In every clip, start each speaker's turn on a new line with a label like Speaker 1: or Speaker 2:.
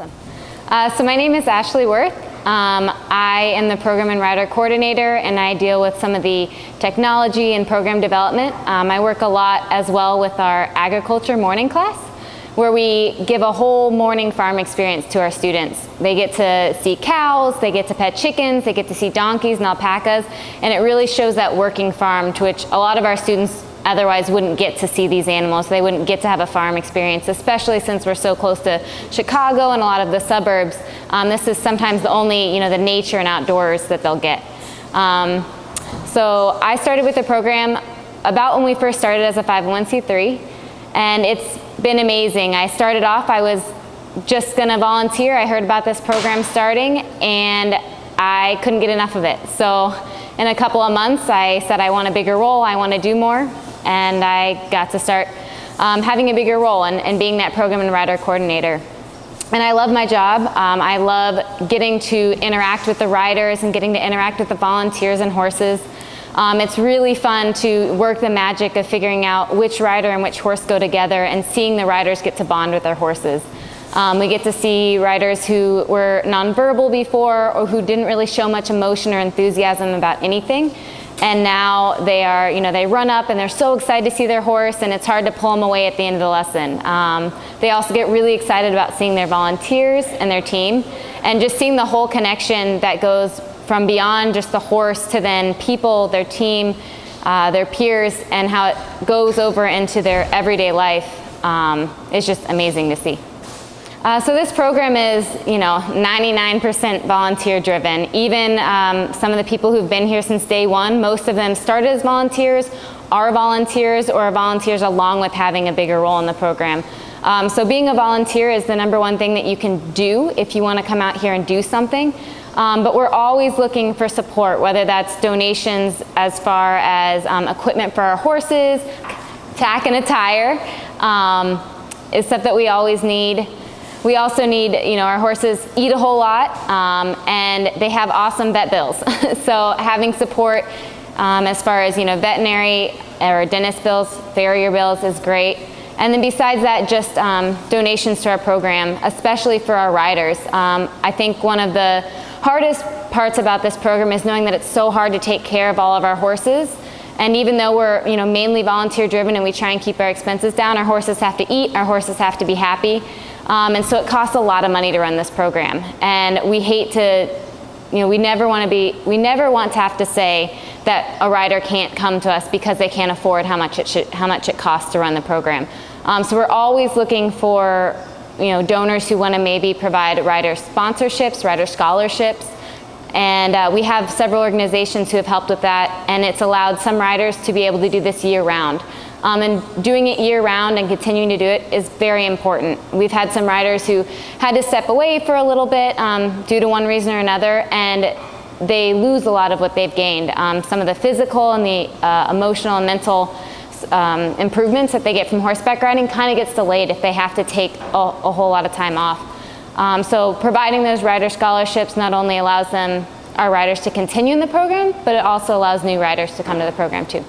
Speaker 1: Awesome. So my name is Ashley Worth. I am the Program and Rider Coordinator, and I deal with some of the technology and program development. I work a lot as well with our agriculture morning class, where we give a whole morning farm experience to our students. They get to see cows, they get to pet chickens, they get to see donkeys and alpacas, and it really shows that working farm to which a lot of our students otherwise wouldn't get to see these animals. They wouldn't get to have a farm experience, especially since we're so close to Chicago and a lot of the suburbs. This is sometimes the only, the nature and outdoors that they'll get. So I started with the program about when we first started as a 501c3, and it's been amazing. I started off, I was just gonna volunteer. I heard about this program starting, and I couldn't get enough of it. So in a couple of months, I said I want a bigger role, I want to do more. And I got to start having a bigger role and being that Program and Rider Coordinator. And I love my job. I love getting to interact with the riders and getting to interact with the volunteers and horses. It's really fun to work the magic of figuring out which rider and which horse go together and seeing the riders get to bond with their horses. We get to see riders who were nonverbal before or who didn't really show much emotion or enthusiasm about anything. And now they are, they run up and they're so excited to see their horse, and it's hard to pull them away at the end of the lesson. They also get really excited about seeing their volunteers and their team, and just seeing the whole connection that goes from beyond just the horse to then people, their team, their peers, and how it goes over into their everyday life is just amazing to see. So this program is, 99% volunteer driven. Even some of the people who've been here since day one, most of them started as volunteers, are volunteers, or are volunteers along with having a bigger role in the program. So being a volunteer is the number one thing that you can do if you want to come out here and do something. But we're always looking for support, whether that's donations as far as equipment for our horses, tack and attire, is stuff that we always need. We also need, our horses eat a whole lot, and they have awesome vet bills. So having support as far as, veterinary or dentist bills, farrier bills is great. And then besides that, just donations to our program, especially for our riders. I think one of the hardest parts about this program is knowing that it's so hard to take care of all of our horses. And even though we're, mainly volunteer driven and we try and keep our expenses down, our horses have to eat, our horses have to be happy. And so it costs a lot of money to run this program. And we hate to, we never want to have to say that a rider can't come to us because they can't afford how much it costs to run the program. So we're always looking for, donors who want to maybe provide rider sponsorships, rider scholarships. And we have several organizations who have helped with that, and it's allowed some riders to be able to do this year round. And doing it year round and continuing to do it is very important. We've had some riders who had to step away for a little bit due to one reason or another, and they lose a lot of what they've gained. Some of the physical and the emotional and mental improvements that they get from horseback riding kind of gets delayed if they have to take a whole lot of time off. So providing those rider scholarships not only allows our riders to continue in the program, but it also allows new riders to come to the program too.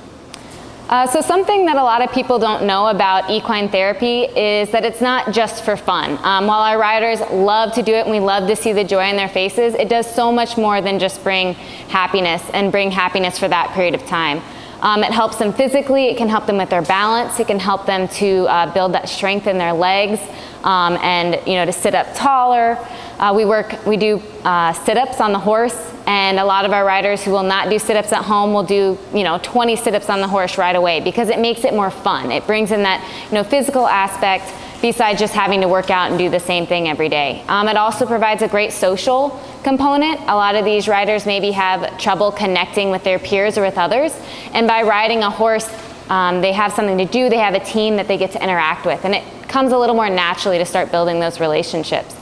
Speaker 1: So something that a lot of people don't know about equine therapy is that it's not just for fun. While our riders love to do it and we love to see the joy in their faces, it does so much more than just bring happiness and bring happiness for that period of time. It helps them physically, it can help them with their balance, it can help them to build that strength in their legs and to sit up taller. We do sit-ups on the horse, and a lot of our riders who will not do sit-ups at home will do 20 sit-ups on the horse right away because it makes it more fun. It brings in that physical aspect besides just having to work out and do the same thing every day. It also provides a great social component. A lot of these riders maybe have trouble connecting with their peers or with others, and by riding a horse they have something to do, they have a team that they get to interact with, and it comes a little more naturally to start building those relationships.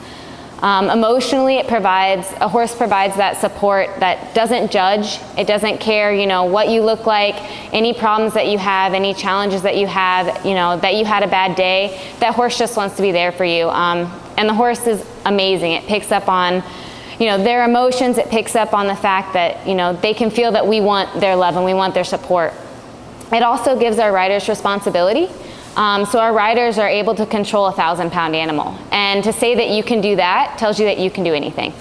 Speaker 1: Emotionally, a horse provides that support that doesn't judge. It doesn't care, what you look like, any problems that you have, any challenges that you have, that you had a bad day. That horse just wants to be there for you. And the horse is amazing. It picks up on, their emotions. It picks up on the fact that, they can feel that we want their love and we want their support. It also gives our riders responsibility. So our riders are able to control a 1,000-pound animal. And to say that you can do that tells you that you can do anything.